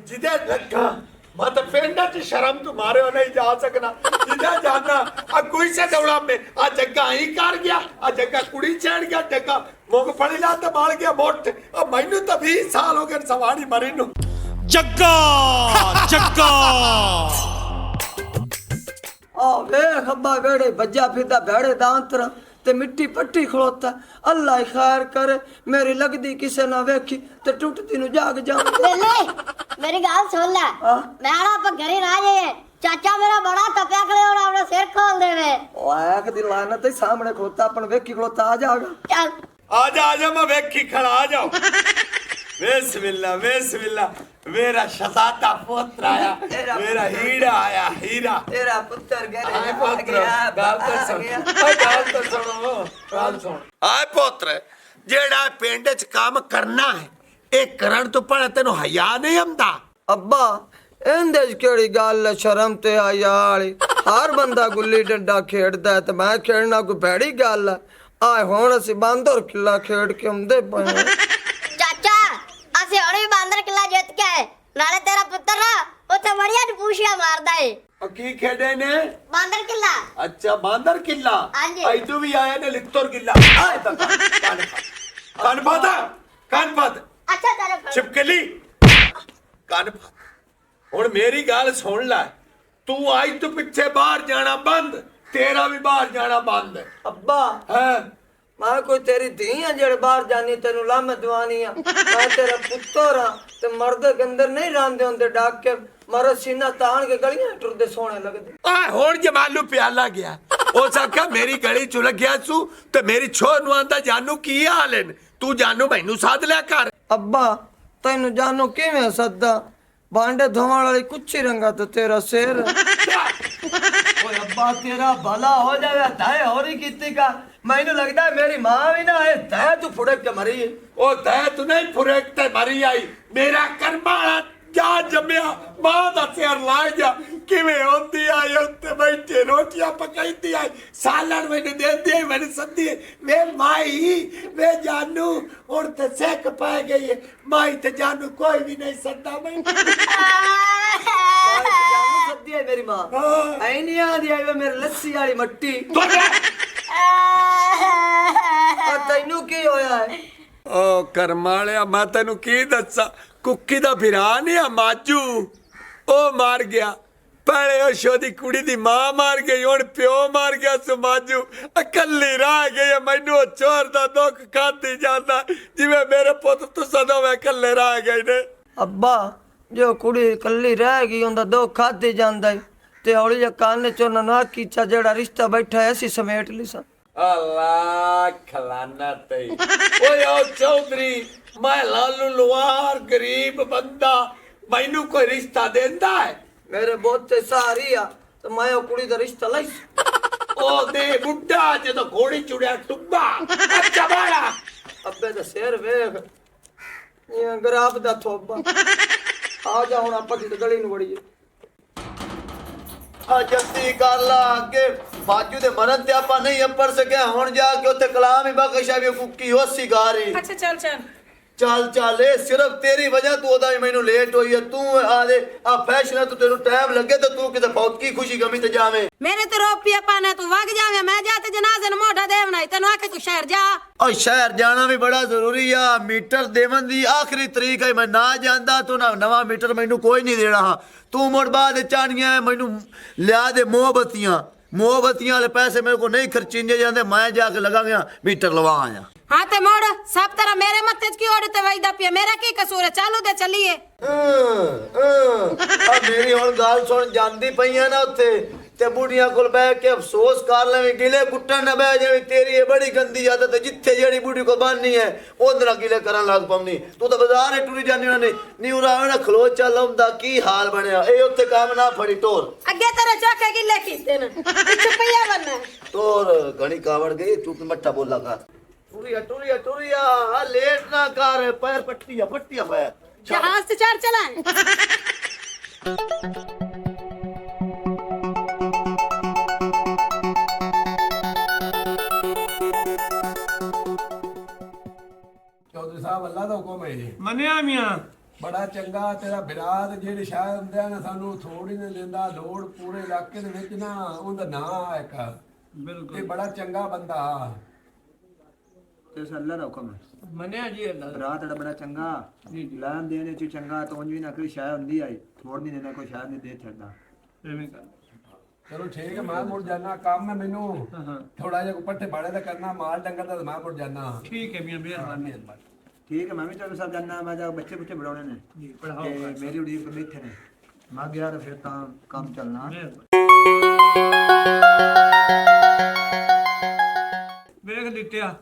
जिधे लगा मत पेंडा च शर्म तुम्हारे नहीं जा सकना जिधे जाना आ कोई से दौड़ा में आ जग्गा ही कर गया आ जग्गा कुड़ी चढ़ गया जग्गा मूंगफली ला ते मार गया मोट आ मैनू तो 20 साल हो गए सवारी मरी नु जग्गा जग्गा आ वे खब्बा बेड़े बज्जा फिरदा भेड़े दांतर ते मिट्टी पट्टी खड़ोता अल्लाह खैर करे मेरी लगदी किसे ना वेखी ते टुटदी नु जाग जा बेले मेरी गाल सुन ले मैं आप घरे ना जाए चाचा मेरा बड़ा तपिया खड़े और अपना सिर खोल देवे ओ एक दिन लाना ते सामने खड़ोता अपन वेखी खड़ोता आ जागा चल आजा मैं वेखी खड़ा आ जाओ बिस्मिल्लाह मेरा शताता पुत्र आया मेरा हीरा आया हीरा तेरा पुत्र आए पुत्र गाल तो सुनो आए पुत्र जेड़ा पिंड च काम करना है ए करण तो पर तेनु हया नहीं आंदा अब्बा इंदे च केड़ी गल है शर्म ते हया वाली हर बंदा गुल्ली डंडा खेड़दा है ते मैं खेड़ना कोई भैड़ी गल है आए हुण असीं बांदर किला खेड़ के आंदे पए चाचा ਅਸੀਂ ਹੁਣ ਵੀ ਬਾਂਦਰ ਕਿਲਾ ਜਿੱਤ ਕੇ ਆਏ ਨਾਲੇ ਤੇਰਾ ਪੁੱਤਰ ਨਾ ਉੱਥੇ ਮੜੀਆਂ ਨੂੰ ਪੂਛਿਆ ਮਾਰਦਾ ਏ की खेडे ने ਬਾਂਦਰ ਕਿਲਾ अच्छा बांदर किला हाँ जी। आई तू भी आया ने लित्तोर किला आए तक कान पाता ਅੱਛਾ ਤੇਰੇ छिपकली कान हुन मेरी गल सुन लै तू आज तो पिछे बाहर जाना बंद तेरा भी बाहर जाना बंद अब्बा है मैं कोई तेरी धी है जेड़े बाहर जानी तेनू लामे दवानी है मैं तेरा पुत्तर हां ते मर्द के अंदर नहीं रांदे होंदे डाक के मारो सीना तान के गलियां टुरदे सोने लगदे आ हुन जमालू प्याला गया ओ सका मेरी गली चुल गया सू ते मेरी छोर नु आंदा जानू की हाल है तू जानू मैनू साध लिया कर अब्बा तेनू जानू किवें सद्दा भांडे धोवण वाली कुच्ची रंगा तो तेरा सिर ओए अब्बा तेरा भला हो जावे ताए होरी कीती का मैनू लगदा है मेरी मां भी ना है ताए तू फुड़क के मरी ओ तै तू नहीं फुरेकते मरी आई मेरा कर्मा जा जम्या मां दा सिर ला जा किवें होंदी आई उत्ते बैठे रोटियां पकाईती आई सालन मैनू देंदी आई मैनू सद्दी वे माई वे जानू हुण ते सेक पै गई है माई ते जानू कोई भी नहीं सद्दा मैं जानू सद्दी है मेरी मां हाँ। ऐ नहीं आंदी आई वे मेरी लस्सी वाली मट्टी आ तैनू की होया है ओ करमालिया मैं तेनू की दसा कुक्की दा फिरा नहीं आ माजू ओ मार गया पहले ओ शोदी कुड़ी दी मां मार गई हुण प्यो मार गया सु माजू अकली रह गई मैनू चोर दा दुख खाती जांदा जिवें मेरे पुत तुसां दोवें कल्ले रह गए ने अब्बा जो कुड़ी कल्ली रह गई उंदा दुख खाते जांदा है ते हौली जा कान चो ना कीचा जेड़ा रिश्ता बैठा है ऐसी समेट ली सा अल्लाह खलाना तई ओए ओ चौधरी मैं लालू लुआर गरीब बंदा मैनू कोई रिश्ता देंदा है मेरे बहुते सारी आ तो मैं ओ कुड़ी दा रिश्ता लई ओ दे बुड्ढा जदों घोड़ी चुड़िया टुब्बा अच्छा बाड़ा अब्बे दा सिर वेख ये गराब दा थोबा आ जा हुण आपां की गली नु वड़ीए ਆ ਜਲਦੀ ਕਰ ਲਾ ਅੱਗੇ ਬਾਜੂ ਦੇ ਮਰਨ ਤੇ ਆਪਾਂ ਨਹੀਂ ਅੱਪੜ ਸਕਿਆ ਹੁਣ ਜਾ ਕੇ ਉੱਥੇ ਕਲਾਮ ਹੀ ਬਖਸ਼ਾ ਵੀ ਕੁੱਕੀ ਹੋਸੀ ਗਾ ਰਹੀ अच्छा चल चल ਚੱਲ ਚੱਲ ਇਹ ਸਿਰਫ ਤੇਰੀ ਵਜ੍ਹਾ ਤੋਂ ਉਹਦਾ ਮੈਨੂੰ ਲੇਟ ਹੋਈ ਹੈ ਤੂੰ ਆ ਦੇ ਆ ਫੈਸ਼ਨ ਤੋਂ ਤੈਨੂੰ ਟਾਈਮ ਲੱਗੇ ਤਾਂ ਤੂੰ ਕਿਤੇ ਬਹੁਤ ਕੀ ਖੁਸ਼ੀ ਗਮੀ ਤੇ ਜਾਵੇਂ मेरे तो रोपिया पाने तू वग जावे मैं जाते जनाजे नु मोढ़ा देवना तेन आखे तू शहर जा और शहर जाना भी बड़ा जरूरी आ मीटर देवन दी आखिरी तरीक है मैं ना जानदा तू ना नवा मीटर मैनू कोई नहीं देना हाँ तू मुड़ बाद चाहनिया मैनू लिया दे मोहबत्तियां वाले पैसे मेरे को नहीं खर्चीने जाते मैं जाके लगा गया मीटर लवा आया हाँ ते मोड़ सब तरह मेरे मत्थे की ओढ़ ते वईदा पिया मेरा की कसूर है चालू दे चलिए मेरी हुण गल सुन जांदी पईया ना उत्थे ते बुढ़िया कोल बैठ के अफसोस कर लेवे गिले कुट्टन ना बह जावे तेरी ये बड़ी गंदी आदत है जिथे जेड़ी बुढ़ी को बानी है ओदरा गिले करन लग पवनी तू तो बाजार टुरी जानी ने नी उरावे ना खलो चल आउंदा की हाल बनया ए उत्थे काम ना फड़ी टोर अगे तेरे चौके गिले कीते न पीछे पिया बनना टोर घणी कावड़ गई तू मट्ठा बोला कर टुरिया आ लेट ना कर पैर पट्टिया पैर जहाज से चार चलाएं चौधरी साहब अल्लाह दा हुक्म है जी मन्निया मियां ਬੜਾ ਚੰਗਾ ਤੇਰਾ ਵਿਰਾਦ ਜਿਹੜੇ ਸ਼ਾਇਦ ਹੁੰਦੇ ਨਾ ਸਾਨੂੰ ਥੋੜੀ ਨਹੀਂ ਦਿੰਦਾ ਲੋੜ ਪੂਰੇ ਇਲਾਕੇ ਦੇ ਵਿੱਚ ਨਾ ਉਹਦਾ ਨਾਂ ਇੱਕ ਬਿਲਕੁਲ ਇਹ ਬੜਾ ਚੰਗਾ ਬੰਦਾ ਤੇ ਅੱਲਾ ਦਾ ਹੁਕਮ ਹੈ ਮੰਨਿਆ ਜੀ ਅੱਲਾ ਰਾਤ ਦਾ ਬੜਾ ਚੰਗਾ ਲੈਣ ਦੇਣੇ ਚ ਚੰਗਾ ਤੋਂ ਵੀ ਨਾ ਕੋਈ ਸ਼ਾਇ ਹੁੰਦੀ ਆਈ ਥੋੜ ਨਹੀਂ ਦੇਣਾ ਕੋਈ ਸ਼ਾਇਦ ਨਹੀਂ ਦੇ ਛੱਡਦਾ ਐਵੇਂ ਕਰ ਚਲੋ ਠੀਕ ਹੈ ਮੈਂ ਮੁੜ ਜਾਣਾ ਕੰਮ ਹੈ ਮੈਨੂੰ ਥੋੜਾ ਜਿਹਾ ਪੱਠੇ ਬਾੜੇ ਦਾ ਕਰਨਾ ਮਾਲ ਡੰਗਰ ਦਾ ਮੈਂ ਮੁੜ ਜਾਣਾ ਠੀਕ ਹੈ ਮਿਹਰਬਾਨੀ ਠੀਕ ਹੈ ਮੈਂ ਵੀ ਚਲੋ ਸਭ ਜਾਨਣਾ ਮੈਂ ਜਾ ਬੱਚੇ ਬੁੱਚੇ ਬਣਾਉਣੇ ਨੇ ਜੀ ਪੜਾਓ ਤੇ ਮੇਰੀ ਉਡੀਕ ਬੈਠੇ ਨੇ ਮੈਂ ਗਿਆ ਤਾਂ ਫਿਰ ਤਾਂ ਕੰਮ ਚੱਲਣਾ ਵੇਖ ਲਿੱਟਿਆ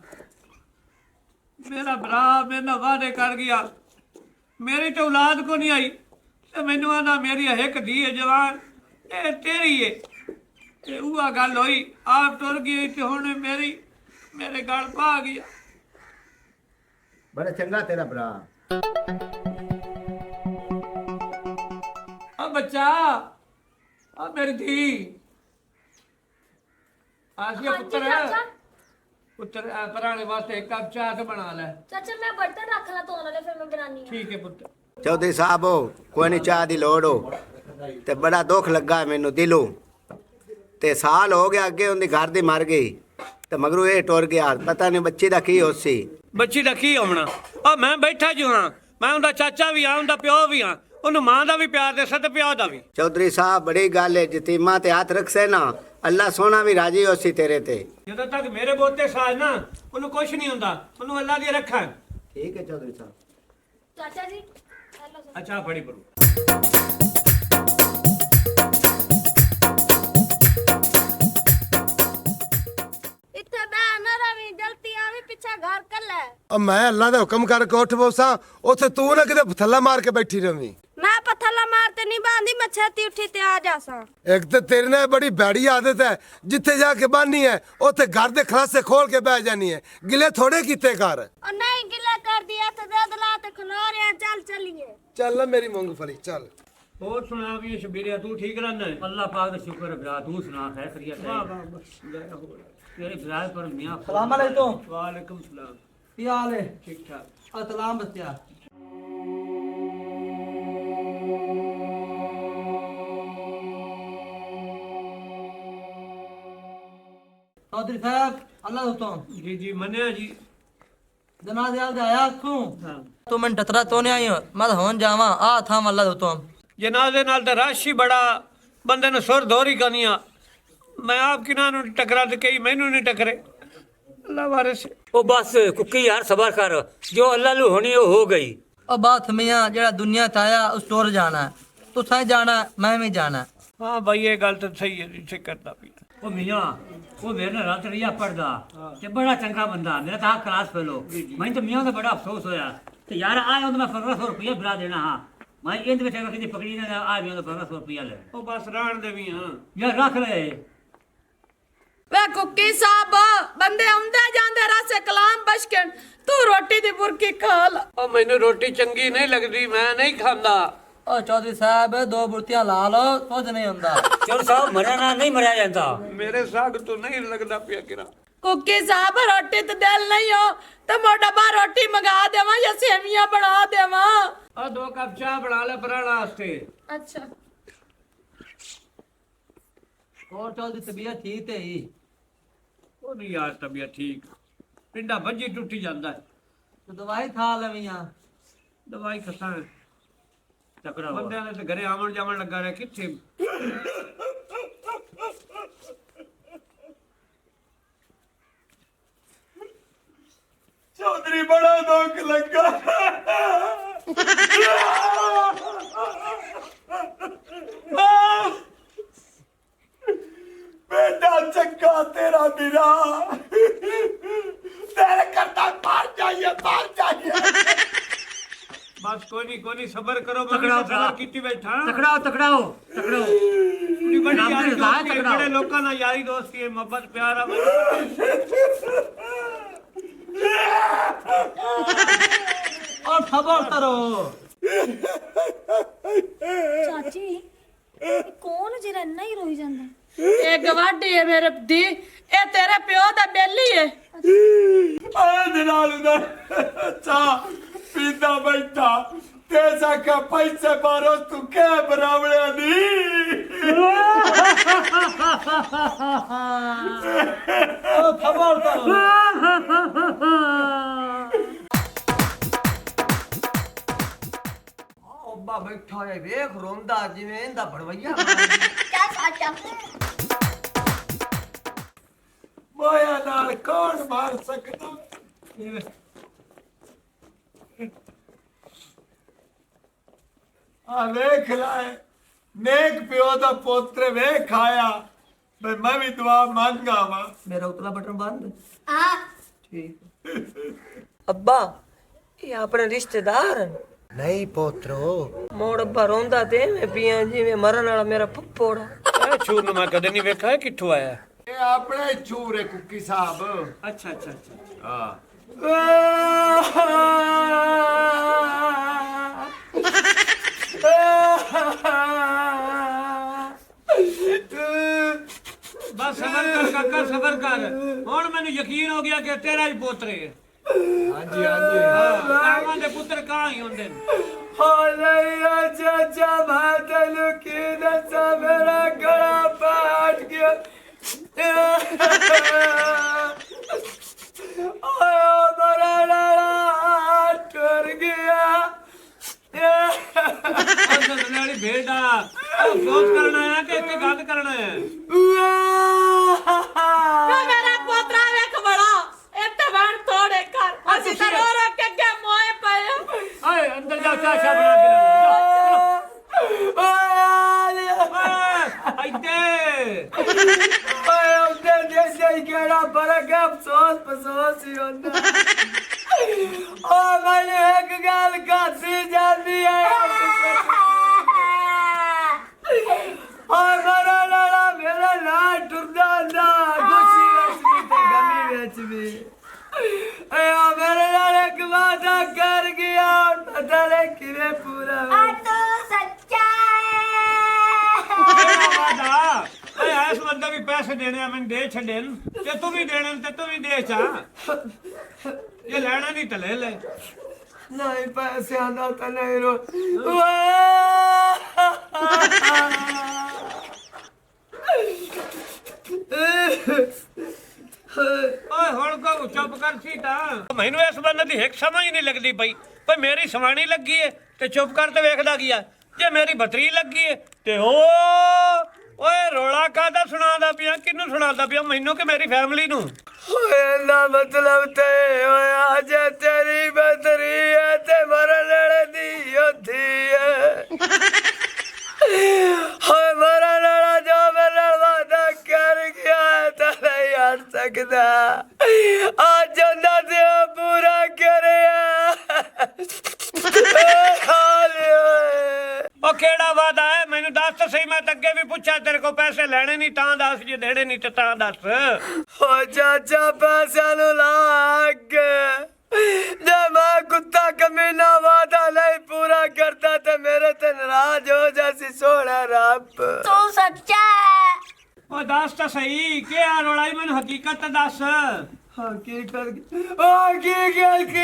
ਮੇਰਾ ਭਰਾ ਮੇਰੇ ਨਾਲ ਵਾਅਦੇ ਕਰ ਗਿਆ ਮੇਰੀ ਤਾਂ ਔਲਾਦ ਕੋ ਨਹੀਂ ਆਈ ਤੇ ਮੈਨੂੰ ਆਂਦਾ ਮੇਰੀ ਇੱਕ ਧੀ ਹੈ ਜਵਾਨ ਇਹ ਤੇਰੀ ਹੈ ਤੇ ਉਹ ਗੱਲ ਹੋਈ ਆਪ ਟੁਰ ਗਈ ਤੇ ਹੁਣ ਮੇਰੇ ਗਲ ਪਾ ਗਿਆ ਬੜਾ ਚੰਗਾ ਤੇਰਾ ਭਰਾ ਆ ਬੱਚਾ ਆ ਮੇਰੀ ਧੀ ਆਸੀਆ ਪੁੱਤਰ ਪਰਾਣੇ ਵਾਸਤੇ ਇੱਕ ਕੱਪ ਚਾਹ ਤੇ ਬਣਾ ਲੈ ਚਾਚਾ ਮੈਂ ਬਰਤਨ ਰੱਖ ਲਾ ਧੋਣ ਵਾਲੇ ਫਿਰ ਮੈਂ ਬਣਾਨੀ ਆ ਠੀਕ ਹੈ ਪੁੱਤ ਚੌਧਰੀ ਸਾਹਿਬ ਕੋਈ ਨਹੀਂ ਚਾਹ ਦੀ ਲੋੜ ਹੋ ਤੇ ਬੜਾ ਦੁੱਖ ਲੱਗਾ ਮੈਨੂੰ ਦਿਲੋਂ ਤੇ ਸਾਲ ਹੋ ਗਿਆ ਅੱਗੇ ਉਹਦੀ ਘਰ ਦੀ ਮਰ ਗਈ ਤੇ ਮਗਰੋਂ ਇਹ ਟੁਰ ਗਿਆ ਪਤਾ ਨਹੀਂ ਬੱਚੀ ਦਾ ਕੀ ਹੋਸੀ ਬੱਚੀ ਦਾ ਕੀ ਹੋਣਾ ਆ ਮੈਂ ਬੈਠਾ ਜੂ ਹਾਂ ਮੈਂ ਉਹਦਾ ਚਾਚਾ ਵੀ ਆ ਉਹਦਾ ਪਿਓ ਵੀ ਆ ਉਹਨੂੰ ਮਾਂ ਦਾ ਵੀ ਪਿਆਰ ਦੇ ਸਦ ਪਿਓ ਦਾ ਵੀ ਚੌਧਰੀ ਸਾਹਿਬ ਬੜੀ ਗੱਲ ਹੈ ਜਤੀਮਾ ਤੇ ਹੱਥ ਰੱਖਸੇ ਨਾ ਅੱਲਾ ਸੋਹਣਾ ਵੀ ਰਾਜੀ ਹੋਸੀ ਤੇਰੇ ਤੇ ਜਦੋਂ ਤੱਕ ਮੇਰੇ ਬੋਤੇ ਸਾਜ ਨਾ ਉਹਨੂੰ ਕੁਝ ਨਹੀਂ ਹੁੰਦਾ ਉਹਨੂੰ ਅੱਲਾ ਦੀ ਰੱਖਾਂ ਠੀਕ ਹੈ ਚੌਧਰੀ ਸਾਹਿਬ ਚਾਚਾ ਜੀ ਹੈਲੋ ਸਰ ਅੱਛਾ ਬੜੀ ਬਰੂ ਇੱਥੇ ਬੈ ਨਾ ਰਵੀ ਜਲਦੀ ਆਵੀਂ ਪਿੱਛੇ ਘਰ ਕਰ ਲੈ ਮੈਂ ਅੱਲਾ ਦਾ ਹੁਕਮ ਕਰਕੇ ਉੱਠ ਬੋਸਾਂ ਉੱਥੇ ਤੂੰ ਨਾ ਕਿਤੇ ਥੱਲਾ ਮਾਰ ਕੇ ਬੈਠੀ ਰਵੀਂ ਮੈਂ ਪੱਥਲਾ ਮਾਰਤੇ ਨਹੀਂ ਬਾਂਦੀ ਮੈਂ ਛੇਤੀ ਉੱਠੀ ਤੇ ਆ ਜਾਸਾਂ ਇੱਕ ਤੇ ਤੇਰੇ ਨਾਲ ਬੜੀ ਭੈੜੀ ਆਦਤ ਹੈ ਜਿੱਥੇ ਜਾ ਕੇ ਬਾਨੀ ਹੈ ਉੱਥੇ ਘਰ ਦੇ ਖਲਾਸੇ ਖੋਲ ਕੇ ਬਹਿ ਜਾਨੀ ਹੈ ਗਿਲੇ ਥੋੜੇ ਕੀਤੇ ਕਰ ਉਹ ਨਹੀਂ ਗਿਲਾ ਕਰ ਦਿਆ ਤੇ ਦੇ ਦਲਾ ਤੇ ਖਲੋ ਰਿਆ ਚੱਲ ਚੱਲੀਏ ਚੱਲ ਨਾ ਮੇਰੀ ਮੂੰਗਫਲੀ ਚੱਲ ਹੋਰ ਸੁਣਾ ਵੀ ਸ਼ਬੀਰਿਆ ਤੂੰ ਠੀਕ ਰਹਿਣਾ ਹੈ अल्लाह पाक का शुक्र है भरा तू सुना है खैरियत है ਵਾਹ ਵਾਹ ਬਸ ਜੈ ਹੋ तेरे भरा पर मियां ਸਲਾਮ ਅਲੈਕੁਮ ਵਾਲੇकुम ਸਲਾਮ ਕੀ ਹਾਲ ਹੈ ठीक ठाक ਅਸਲਾਮ ਬੱਚਾ चौधरी साहब अल्लाह हुक्म जी जी मन्या जी जनाजे आल आया तू हाँ तू मैं टतरा तो नहीं आई मैं होन जावा आ था अल्लाह हुक्म जनाजे नाल ते रश ही बड़ा बंदे ने सुर धोरी कनिया मैं आप किना नु टकरा ते कई मैनू नहीं टकरे अल्लाह वारिस ओ बस कुकी यार सबर कर जो अल्लाह लू होनी वो हो गई और बात मियां जेड़ा दुनिया च आया उस टोर जाना है तू सही जाना है मैं भी जाना है हाँ भाई ये गल तो सही है जिसे करता पिया ओ मियां वो मेरे ने रात रिया पढ़दा ते बड़ा चंगा बंदा मेरा ता क्लास फेलो मैं तो मियां का बड़ा अफसोस होया ते यार आया तो मैं 1500 रुपया बिला देना हां मैं इंद में किसी पकड़ी ना आ भी तो 1500 रुपया ले ओ बस रहन दे भी हां यार रख ले वे कुकी साहब बंदे आंदे जांदे रासे कलाम बशकन तू रोटी दी बुरकी खा ला ओ मैंने रोटी चंगी नहीं लगदी मैं नहीं खांदा ओ चौधरी साहब दो बुर्तियां ला लो कुछ नहीं हुंदा चल साहब मरया ना नहीं मरया जाता मेरे साग तो नहीं लगदा पिया किरा कुकी साहब रोटी तो दिल नहीं हो तो मोटा बा रोटी मंगा देवा या सेवियां बना देवा आ 2 कप चाह बना ले पराना वास्ते अच्छा और चौधरी तबीयत ठीक है ही ओ नहीं यार तबीयत ठीक पिंडा भज्जी टूटी जांदा है तो दवाई खा ले मियां दवाई कसा तकड़ा बंदे ने ते घरे आवन जावन लगा रहे किथे चौधरी बड़ा दुख लगा बेटा चक्का तेरा मेरा तेरे करता मार जाइए बस कोई नहीं सबर करो तकड़ा सबर कीती बैठा तकड़ाओ बड़ी बड़ी नाम यारी तो रहा है दोस्ती है, तकड़ा। बड़े लोगों ना यारी दोस्ती है मोहब्बत प्यार और खबर करो ਚਾਚੀ ਕੌਣ ਜਿਹੜਾ ਇੰਨਾ ਹੀ ਰੋਈ ਜਾਂਦਾ ये गवाडी है मेरे दी ये तेरे प्यो दा बेली है आए दिनाल चा पीता बैठा ते साका पैसे मारो तू क्या बरावड़िया नहीं खबर करो ਅੱਬਾ ਬੈਠਾ ਹੈ ਵੇਖ ਰੋਂਦਾ ਜਿਵੇਂ ਇਹਦਾ ਭੜਵਈਆ क्या चाचा माया नाल कौन मार सकता आ वेख लाए नेक प्यो दा पोत्र वेख आया भाई मैं भी दुआ मांगा वा ਮੇਰਾ ਉਤਲਾ ਬਟਨ ਬੰਦ हाँ ਠੀਕ ਅੱਬਾ ਇਹ ਆਪਣੇ ਰਿਸ਼ਤੇਦਾਰ ਹਨ ਨਹੀਂ ਪੋਤਰੋ ਮੋੜ ਅੱਬਾ ਰੋਂਦਾ ਤੇ ਮੈਂ ਪੀਆਂ ਜਿਵੇਂ ਮਰਨ ਵਾਲਾ ਮੇਰਾ ਫੁੱਫੋੜਾ ਇਹ ਛੂਰ ਨੂੰ ਮੈਂ ਕਦੇ ਨਹੀਂ ਵੇਖਿਆ ਇਹ ਕਿੱਥੋਂ ਆਇਆ ये अपने चूरे कुकी साहब ਅੱਛਾ ਅੱਛਾ ਅੱਛਾ हाँ ਬਸ ਸਬਰ ਕਰ ਕਾਕਾ ਸਬਰ ਕਰ ਹੁਣ ਮੈਨੂੰ ਯਕੀਨ ਹੋ ਗਿਆ ਕਿ ਤੇਰਾ ਹੀ ਪੋਤਰੇ ਹੈ ਹਾਂਜੀ ਹਾਂਜੀ ਕਾਵਾਂ ਦੇ ਪੁੱਤਰ ਕਾਂ ਹੀ ਹੁੰਦੇ ਨੇ ਹੋ ਨਹੀਂ ਚਾਚਾ ਮੈਂ ਤੈਨੂੰ ਕੀ ਦੱਸਾਂ ਮੇਰਾ ਗਲਾ ਪਾਟ ਗਿਆ ਆਇਆ ਮੇਰਾ ਲਾਲਾ ਟੁਰ ਗਿਆ ਅਸਲ ਵਾਲੀ ਭੇਡਾ ਅਫਸੋਸ ਕਰਨਾ ਹੈ ਕਿ ਇੱਥੇ ਗੱਲ ਕਰਨਾ ਹੈ मेरा पोतरा वेख बड़ा इत्ते बन थोड़े कर असि तो रो रो के अगे मोए पाए ਆਏ ਅੰਦਰ ਜਾ ਚਾਹ ਸ਼ਾ ਬਣਾ ਕੇ ਇੱਥੇ ਓਏ ਉਹਦੇ ਜੈਸੇ ਹੀ ਕਿਹੜਾ ਫਰਕ ਹੈ ਅਫਸੋਸ ਹੀ ਹੁੰਦਾ ਓ ਮੈਨੂੰ ਇੱਕ ਗੱਲ ਕਾਸੀ ਜਾਂਦੀ ਹੈ ਓਏ ਮੇਰਾ ਲਾਲਾ ਮੇਰਾ ਨਾਲ ਟੁਰਦਾ ਹੁੰਦਾ ਖੁਸ਼ੀ ਵਿੱਚ ਵੀ ਤੇ ਗਮੀ ਵਿੱਚ ਵੀ ਏ ਆ ਮੇਰੇ ਨਾਲ ਇੱਕ ਵਾਦਾ ਕਰ ਗਿਆ ਪਤਾ ਨਹੀਂ ਕਿਵੇਂ ਪੂਰਾ ਹੋਇਆ। तू सच्चा ਵਾਦਾ ਓਏ ਐਸ ਬੰਦੇ ਵੀ ਪੈਸੇ ਦੇਣੇ ਆ ਮੈਨੂੰ ਦੇ ਛੱਡੇ ਨੂੰ ਤੇ ਤੂੰ ਵੀ ਦੇਣੇ ਤੇ ਤੂੰ ਵੀ ਦੇ ਚਾ ਇਹ ਲੈਣਾ ਨਹੀਂ ਤਾਂ ਲੈ ਲੈ ਨਹੀਂ ਪੈਸਿਆਂ ਦਾ ਤਾਂ ਨਹੀਂ ਰੋ ਓਏ ਹੁਣ ਕੋ ਚੁੱਪ ਕਰ ਸੀ ਤਾਂ ਮੈਨੂੰ ਇਸ ਬੰਦੇ ਦੀ ਹਿੱਕ ਸਮਝ ਨਹੀਂ ਲੱਗਦੀ ਪਈ ਪਰ ਮੇਰੀ ਸਵਾਣੀ ਲੱਗੀ ਏ ਤੇ ਚੁੱਪ ਕਰ ਤੇ ਵੇਖਦਾ ਗਿਆ ਜੇ ਮੇਰੀ ਬਤਰੀ ਲੱਗੀ ਏ ਤੇ ਓਏ ਰੋਲਾ ਕਾਹਦਾ ਸੁਣਾਉਂਦਾ ਪਿਆ ਕਿਹਨੂੰ ਸੁਣਾਉਂਦਾ ਪਿਆ ਮੈਨੂੰ ਕਿ ਮੇਰੀ ਫੈਮਿਲੀ ਨੂੰ ਓਏ ਨਾ ਮਤਲਬ ਤੇ ਹੋਇਆ ਜੇ ਤੇਰੀ ਬਦਰੀ ਹੈ ਤੇ ਮਰਨ ਵਾਲੇ ਦੀ ਹੁੰਦੀ ਹੈ ਹੋਏ ਮਰਨ ਵਾਲਾ ਜੋ ਮੇਰੇ ਨਾਲ ਵਾਦਾ ਕਰ ਗਿਆ ਤਾਂ ਨਹੀਂ ਹਟ ਸਕਦਾ ਅੱਜ ਉਹਨਾਂ ਦੇ ਪੂਰਾ ਕਰਿਆ ਹਾਲੇ ਉਹ ਕਿਹੜਾ ਵਾਦਾ ਹੈ ਮੈਨੂੰ ਦੱਸ ਤਾਂ ਸਹੀ ਮੈਂ ਤਾਂ ਅੱਗੇ ਵੀ ਪੁੱਛਿਆ ਤੇਰੇ ਕੋਲ ਪੈਸੇ ਲੈਣੇ ਨਹੀਂ ਤਾਂ ਦੱਸ ਜੇ ਦੇਣੇ ਨਹੀਂ ਤੇ ਤਾਂ ਦੱਸ ਹੋ ਚਾਚਾ ਪੈਸਿਆਂ ਨੂੰ ਲੱਗ ਜੇ ਮੈਂ ਕੁੱਤਾ ਕਮੀਨਾ ਵਾਦਾ ਨਹੀਂ ਪੂਰਾ ਕਰਦਾ ਤੇ ਮੇਰੇ ਤੇ ਨਾਰਾਜ਼ ਹੋ ਜਾਸੀ ਸੋਹਣਾ ਰੱਬ तू सच्चा है ਉਹ ਦੱਸ ਤਾਂ ਸਹੀ ਕੀ ਆ ਰੋਲਾ ਈ ਮੈਨੂੰ ਹਕੀਕਤ ਤਾਂ ਦੱਸ ਹਾਂ ਕੀ ਕਰ ਓ ਕੀ ਗੱਲ ਕੀ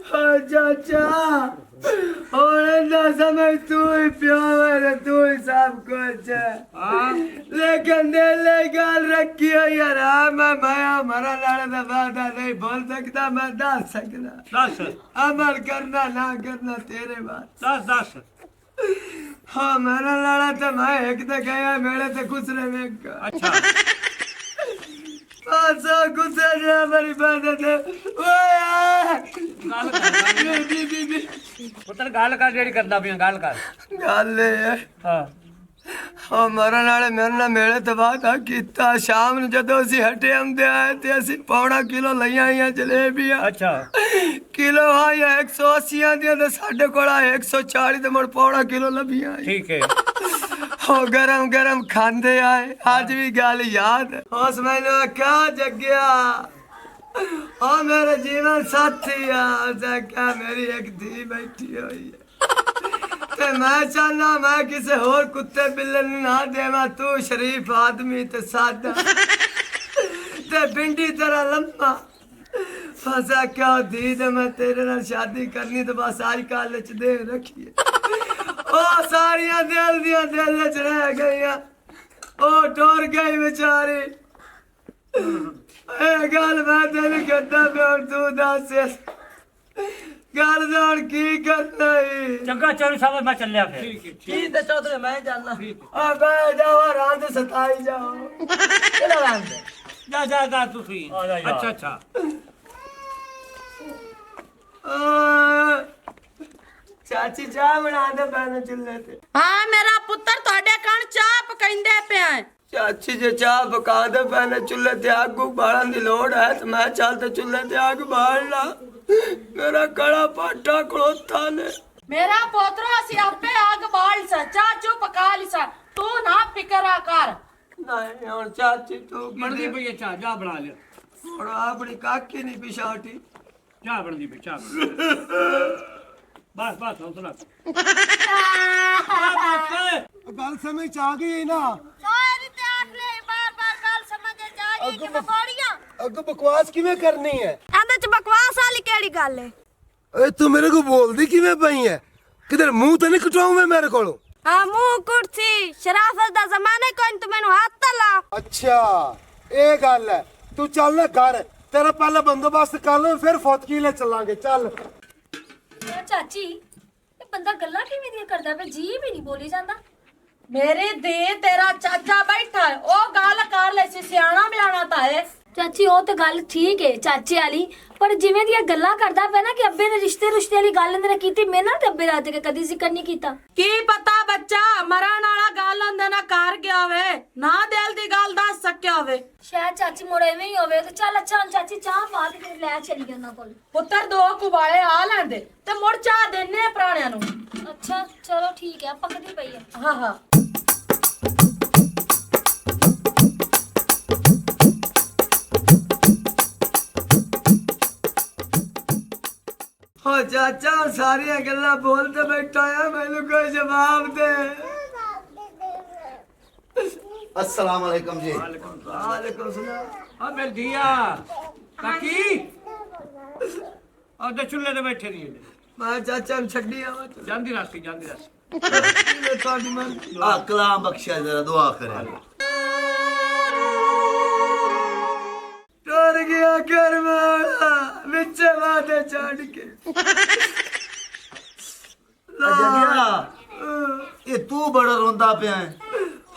ਹਾਂ ਚਾਚਾ ਹੁਣ ਦਾ ਸਮਝ ਤੂੰ ਹੀ ਪਿਓ ਹੈ ਤੂੰ ਹੀ ਸਭ ਕੁਝ ਹੈ ਹਾਂ लेकिन दिल गल रखी हो यार मैं मरा लाने का वादा नहीं बोल सकता मैं दस सकता ਦੱਸ अमल करना ना करना तेरे बात ਦੱਸ हाँ मेरा लाना तो मैं एक तो गया मेरे तो कुछ नहीं ਅੱਛਾ कुछ नहीं मेरी बात है ਗੱਲ ਕਰ ਪੁੱਤਰ ਗੱਲ ਕਰ ਜਿਹੜੀ ਕਰਦਾ ਪਿਆ ਗੱਲ ਕਰ गल है ਹਾਂ ਹਾਂ ਮਰਨ ਵਾਲੇ ਮੇਰੇ ਨਾਲ ਮੇਲੇ ਤੇ ਵਾਦਾ ਕੀਤਾ ਸ਼ਾਮ ਨੂੰ ਜਦੋਂ ਅਸੀਂ ਹਟੇ ਆਉਂਦੇ ਆਏ ਤੇ ਅਸੀਂ ਪੌਣਾ ਕਿਲੋ ਲਈਆਂ ਆਈਆਂ ਜਲੇਬੀਆਂ ਅੱਛਾ ਕਿਲੋ ਆਇਆ 180 ਦੀਆਂ ਤੇ ਸਾਡੇ ਕੋਲ ਆ 140 ਤੇ ਮੁੜ ਪੌਣਾ ਕਿਲੋ ਲੱਭੀਆਂ ਠੀਕ ਹੈ ਹੋ ਗਰਮ ਗਰਮ ਖਾਂਦੇ ਆਏ ਅੱਜ ਵੀ ਗੱਲ ਯਾਦ ਉਸ ਮੈਨੂੰ ਆਖਿਆ ਜੱਗਿਆ ਆ ਮੇਰੇ ਜੀਵਨ ਸਾਥੀ ਆ ਜੱਗਾ ਮੇਰੀ ਇੱਕ ਧੀ ਬੈਠੀ ਹੋਈ ਹੈ ਤੇ ਮੈਂ ਚਾਹਨਾ ਮੈਂ ਕਿਸੇ ਹੋਰ ਕੁੱਤੇ ਬਿੱਲੇ ਨੂੰ ਨਾ ਦੇਵਾਂ ਤੂੰ ਸ਼ਰੀਫ ਆਦਮੀ ਤੇ ਸਾਦਾ ਤੇ ਬਿੰਡੀ ਤਰ੍ਹਾਂ ਲੰਮਾ फसा क्या दी ते मैं तेरे नाल शादी करनी तो बस आज कल च दे रखी ओ सारियां दिल दियां दिल च रह गईयां ओ टुर गई बेचारी ए गल मैं तेन कहता पे हुण तू दस गल हुण की करना है चंगा चल शाबाश मैं चल लिया फिर ठीक है चौधरी मैं जाना आ बैठ जाओ रात सताई जाओ चलो रात जा जा जा तुसी अच्छा अच्छा चाची चाह बना दे पैने चुल्हे ते हाँ मेरा पुत्र ਤੁਹਾਡੇ ਕਣ ਚਾਹ ਪਕਾਉਂਦੇ ਪਿਆ चाची जे चाह पका दे पैने चुल्हे ते आग बालन दी लोड़ है तो मैं चल ते चुल्हे ते आग बाल ला मेरा कड़ा पाटा खड़ोता ने ਮੇਰਾ ਪੋਤਰਾ ਅਸੀਂ ਆਪੇ ਅੱਗ ਬਾਲ ਸਾ ਚਾਹ ਚੂ ਪਕਾ ਲਿਸਾ ਤੂੰ ਨਾ ਫਿਕਰਾ ਕਰ नहीं हुन चाची तू ਬਣਦੀ ਪਈ ਹੈ ਚਾਹ ਜਾ ਬਣਾ ਲਿਆ और अपनी काकी नहीं पिछाटी ਚਾਹ ਬਣਦੀ ਪਈ ਚਾਹ ਬਸ ਬਸ ਹੌਸਲਾ ਗੱਲ ਸਮਝ ਚ ਆ ਗਈ ਨਾ ਸਾਰੀ ਤੇ ਆਖਲੇ ਬਾਰ-ਬਾਰ ਗੱਲ ਸਮਝ ਜਾ ਗਈ ਕਿ ਬਕੌੜੀਆਂ ਅੱਗੋਂ ਬਕਵਾਸ ਕਿਵੇਂ ਕਰਨੀ ਹੈ ਇਹਦੇ ਚ ਬਕਵਾਸ ਵਾਲੀ ਕਿਹੜੀ ਗੱਲ ਹੈ ਓਏ ਤੂੰ ਮੇਰੇ ਕੋ ਬੋਲਦੀ ਕਿਵੇਂ ਪਈ ਹੈ ਕਿਧਰ ਮੂੰਹ ਤੇ ਨਹੀਂ ਕਟਵਾਉਂ ਮੈਂ ਮੇਰੇ ਕੋਲੋਂ ਹਾਂ ਮੂੰਹ ਕੁਰਸੀ ਸ਼ਰਾਫਤ ਦਾ ਜ਼ਮਾਨਾ ਕੋਈ ਤੂੰ ਮੈਨੂੰ ਹੱਥ ਲਾ ਅੱਛਾ ਇਹ ਗੱਲ ਹੈ ਤੂੰ ਚੱਲ ਨਾ ਘਰ ਤੇਰਾ ਪਹਿਲਾਂ ਬੰਦੋਬਸਤ ਕਰ ਲਓ ਫਿਰ ਫੌਤਕੀ ਲੈ ਚੱਲਾਂਗੇ ਚੱਲ ਚਾਚੀ ਇਹ ਬੰਦਾ ਗੱਲਾਂ ਕਿਵੇਂ ਦੀਆਂ ਕਰਦਾ ਪਿਆ ਜੀ ਵੀ ਨਹੀਂ ਬੋਲੀ ਜਾਂਦਾ ਮੇਰੇ ਦੇ ਤੇਰਾ ਚਾਚਾ ਬੈਠਾ ਹੈ ਉਹ ਗੱਲ ਕਰ ਲੈ ਸੀ ਸਿਆਣਾ ਬਿਆਣਾ ਤਾਂ ਹੈ ਚਾਚੀ ਉਹ ਤਾਂ ਗੱਲ ਠੀਕ ਹੈ ਚਾਚੇ ਵਾਲੀ ਪਰ ਜਿਵੇਂ ਦੀਆਂ ਗੱਲਾਂ ਕਰਦਾ ਪਿਆ ਨਾ ਕਿ ਅੱਬੇ ਨੇ ਰਿਸ਼ਤੇ ਵਾਲੀ ਗੱਲ ਇਹਨੇ ਕੀਤੀ ਮੈਂ ਨਾ ਤੇ ਅੱਬੇ ਰਾਤ ਕੇ ਕਦੀ ਜ਼ਿਕਰ ਨਹੀਂ ਕੀਤਾ ਕੀ ਪਤਾ ਬੱਚਾ ਮਰਨ ਵਾਲਾ ਗੱਲ ਹੁੰਦੇ ਨਾ ਕਰ ਗਿਆ ਹੋਵੇ ਨਾ ਦਿਲ ਦੀ ਗੱਲ ਦੱਸ ਸਕਿਆ ਹੋਵੇ ਸ਼ਾਇਦ ਚਾਚੀ ਮੁੜ ਐਵੇਂ ਹੀ ਹੋਵੇ ਤੇ ਚੱਲ ਅੱਛਾ ਹੁਣ ਚਾਚੀ ਚਾਹ ਪਾ ਕੇ ਲੈ ਚਲੀ ਉਹਨਾਂ ਕੋਲ ਪੁੱਤਰ ਦੋ ਕੁਵਾਲੇ ਆ ਲੈਂਦੇ ਤੇ ਮੁੜ ਚਾਹ ਦੇਣੇ ਪੁਰਾਣਿਆਂ ਨੂੰ ਅੱਛਾ ਚਲੋ ਠੀਕ ਹੈ ਪੱਕਦੀ ਪਈ ਹੈ ਹਾਂ ਹਾਂ ओ चाचा सारिया गल्ला बोलते बैठा है मैंने कोई जवाब दे अस्सलाम वालेकुम जी वालेकुम सलाम ਆ ਮਿਲ ਦਿਆ ਕਾਕੀ ਆ ਦੇ ਚੁੱਲ੍ਹੇ ਤੇ ਬੈਠੇ ਨਹੀਂ मैं चाचा ने छड्डी आवा ਜਾਂਦੀ ਰਾਸੀ थोड़ी मन आ कलाम बख्शा जरा दुआ करे टूर गया घर वाला बिचे वादे चढ़ के अजबिया ये तू बड़ा रोंदा पे है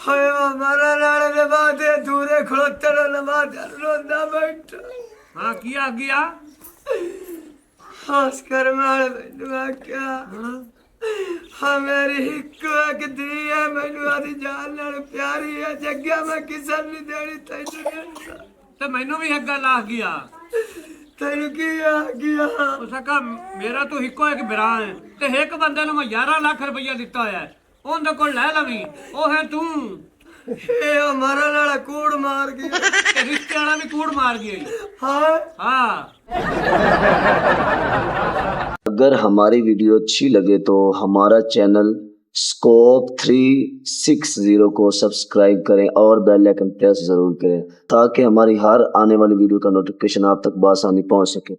हाय हमारा लाड़े दे वादे दूरे खड़ोते रो वादे रोंदा बैठा ਹਾਂ ਕੀ ਆ ਗਿਆ खास कर माल मैनू क्या हाँ मेरी हिक एक दी है मैनू आदी जान नाल प्यारी है जग्गा मैं किसे नहीं देनी तैनू ਤੇ ਮੈਨੂੰ ਵੀ ਇੱਕ ਗੱਲ ਆ ਗਿਆ तेनू की आ गया ਉਹ ਸਕਾ ਮੇਰਾ ਤੂੰ ਇੱਕੋ ਇੱਕ ਬਿਰਾ ਹੈ ਤੇ ਇੱਕ ਬੰਦੇ ਨੂੰ ਮੈਂ 11 ਲੱਖ ਰੁਪਈਆ ਦਿੱਤਾ ਹੋਇਆ ਹੈ ਉਹਦੇ ਕੋਲ ਲੈ ਲਵੀਂ ਉਹ ਹੈ ਤੂੰ ये हमारा लाड़ा कूड़ मार गया ਤੇ ਰਿਸ਼ਤੇ ਵਾਲਾ ਵੀ ਕੂੜ ਮਾਰ ਗਿਆ हाँ ਹਾਂ अगर हमारी वीडियो अच्छी लगे तो हमारा चैनल स्कोप 360 को सब्सक्राइब करें और बेल आइकन प्रेस जरूर करें ताकि हमारी हर आने वाली वीडियो का नोटिफिकेशन आप तक बआसानी पहुंच सके।